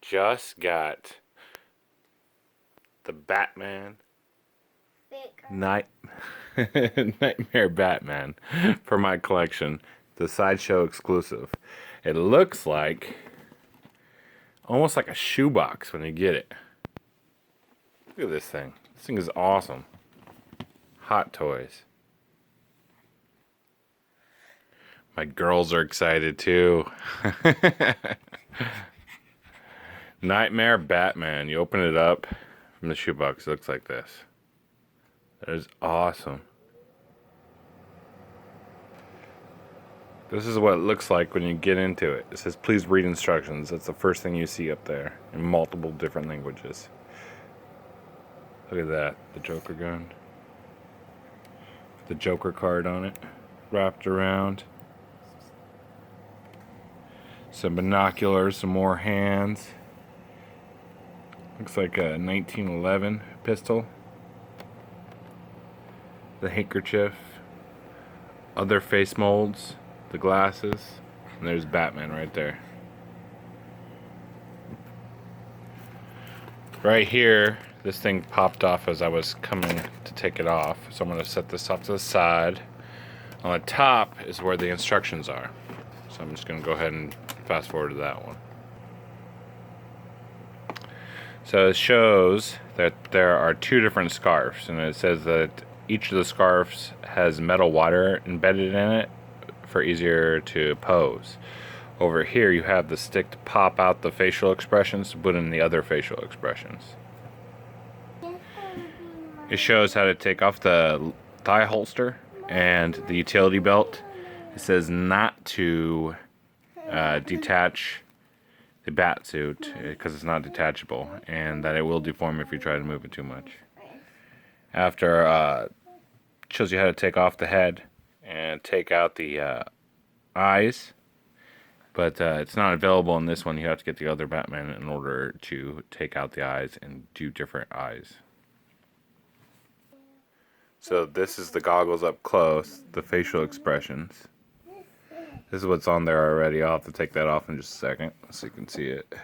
just got the Batman Knightmare Batman for my collection, the Sideshow exclusive. It looks like almost like a shoebox when you get it. Look at this thing. This thing is awesome. Hot Toys. My girls are excited too. Knightmare Batman. You open it up from the shoebox. It looks like this. That is awesome. This is what it looks like when you get into it. It says, please read instructions. That's the first thing you see up there in multiple different languages. Look at that. The Joker gun. The Joker card on it. Wrapped around. Some binoculars, some more hands. Looks like a 1911 pistol. The handkerchief. Other face molds. The glasses. And there's Batman right there. Right here, this thing popped off as I was coming to take it off. So I'm going to set this off to the side. On the top is where the instructions are. So I'm just going to go ahead and fast forward to that one. So it shows that there are two different scarves, and it says that each of the scarves has metal wire embedded in it for easier to pose. Over here you have the stick to pop out the facial expressions to put in the other facial expressions. It shows how to take off the thigh holster and the utility belt. It says not to detach the bat suit because it's not detachable, and that it will deform if you try to move it too much. After shows you how to take off the head and take out the eyes, but it's not available in this one. You have to get the other Batman in order to take out the eyes and do different eyes. So this is the goggles up close, the facial expressions. This is what's on there already. I'll have to take that off in just a second so you can see it.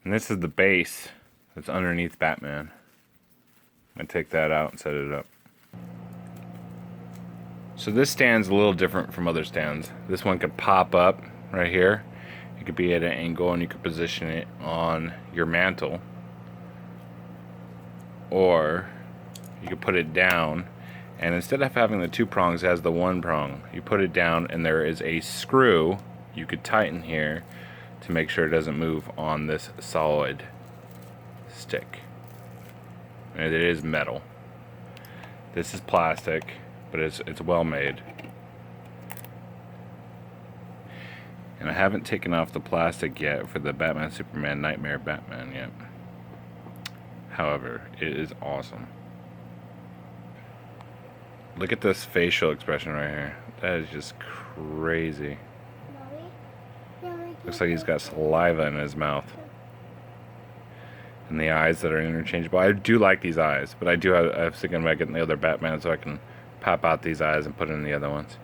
And this is the base that's underneath Batman. I'm going to take that out and set it up. So this stand's a little different from other stands. This one could pop up right here. It could be at an angle and you could position it on your mantle. Or you could put it down, and instead of having the two prongs, it has the one prong. You put it down and there is a screw you could tighten here to make sure it doesn't move on this solid stick. And it is metal. This is plastic, but it's well made. And I haven't taken off the plastic yet for the Batman Superman Knightmare Batman yet. However, it is awesome. Look at this facial expression right here. That is just crazy. Looks like he's got saliva in his mouth. And the eyes that are interchangeable. I do like these eyes, but I was thinking about getting the other Batman so I can pop out these eyes and put in the other ones.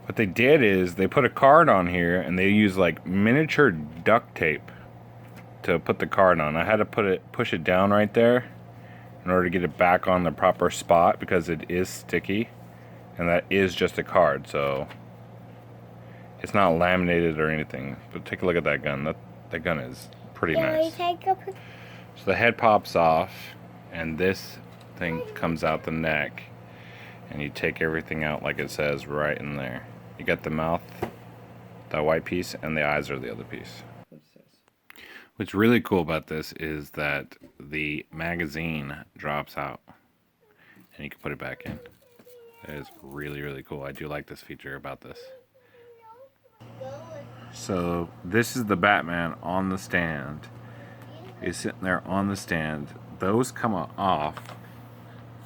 What they did is they put a card on here and they used like miniature duct tape to put the card on. I had to push it down right there in order to get it back on the proper spot because it is sticky, and that is just a card, so it's not laminated or anything. But take a look at that gun. That gun is pretty nice. So the head pops off and this thing comes out the neck, and you take everything out like it says right in there. You got the mouth, the white piece, and the eyes are the other piece. What's really cool about this is that the magazine drops out and you can put it back in. It is really, really cool. I do like this feature about this. So this is the Batman on the stand. He's sitting there on the stand. Those come off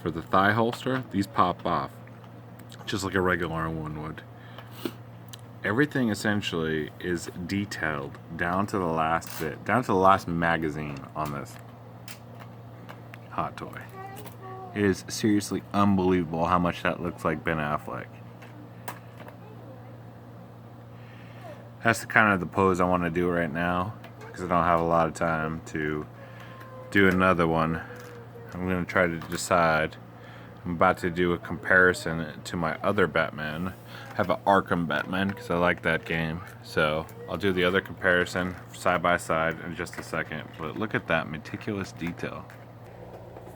for the thigh holster. These pop off just like a regular one would. Everything essentially is detailed down to the last bit, down to the last magazine on this Hot Toy. It is seriously unbelievable how much that looks like Ben Affleck. That's the kind of the pose I want to do right now, because I don't have a lot of time to do another one. I'm going to try to decide. I'm about to do a comparison to my other Batman. I have an Arkham Batman because I like that game. So I'll do the other comparison side by side in just a second. But look at that meticulous detail.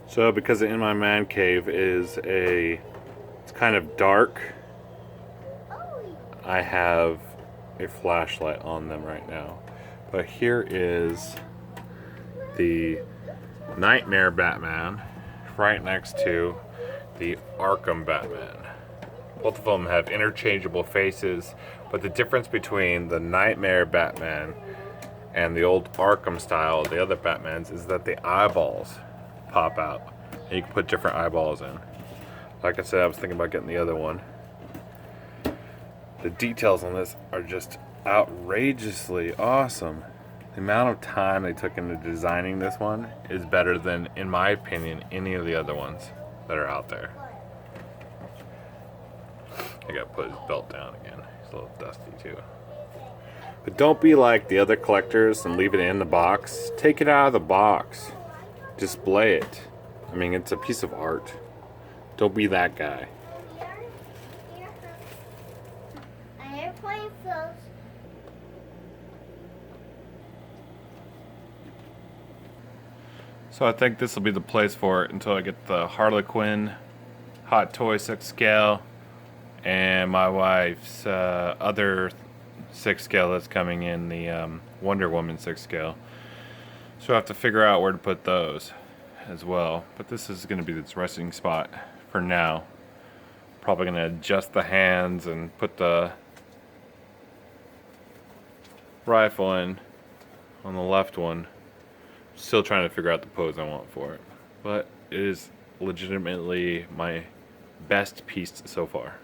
So because in my man cave is it's kind of dark, I have a flashlight on them right now. But here is the Knightmare Batman right next to the Arkham Batman. Both of them have interchangeable faces, but the difference between the Knightmare Batman and the old Arkham style, the other Batmans, is that the eyeballs pop out. And you can put different eyeballs in. Like I said, I was thinking about getting the other one. The details on this are just outrageously awesome. The amount of time they took into designing this one is better than, in my opinion, any of the other ones that are out there. I gotta put his belt down again. He's a little dusty too. But don't be like the other collectors and leave it in the box. Take it out of the box. Display it. I mean, it's a piece of art. Don't be that guy. So I think this will be the place for it until I get the Harley Quinn Hot Toy 6 scale and my wife's other 6 scale that's coming in, the Wonder Woman 6 scale. So I have to figure out where to put those as well. But this is going to be its resting spot for now. Probably going to adjust the hands and put the rifle in on the left one. Still trying to figure out the pose I want for it, but it is legitimately my best piece so far.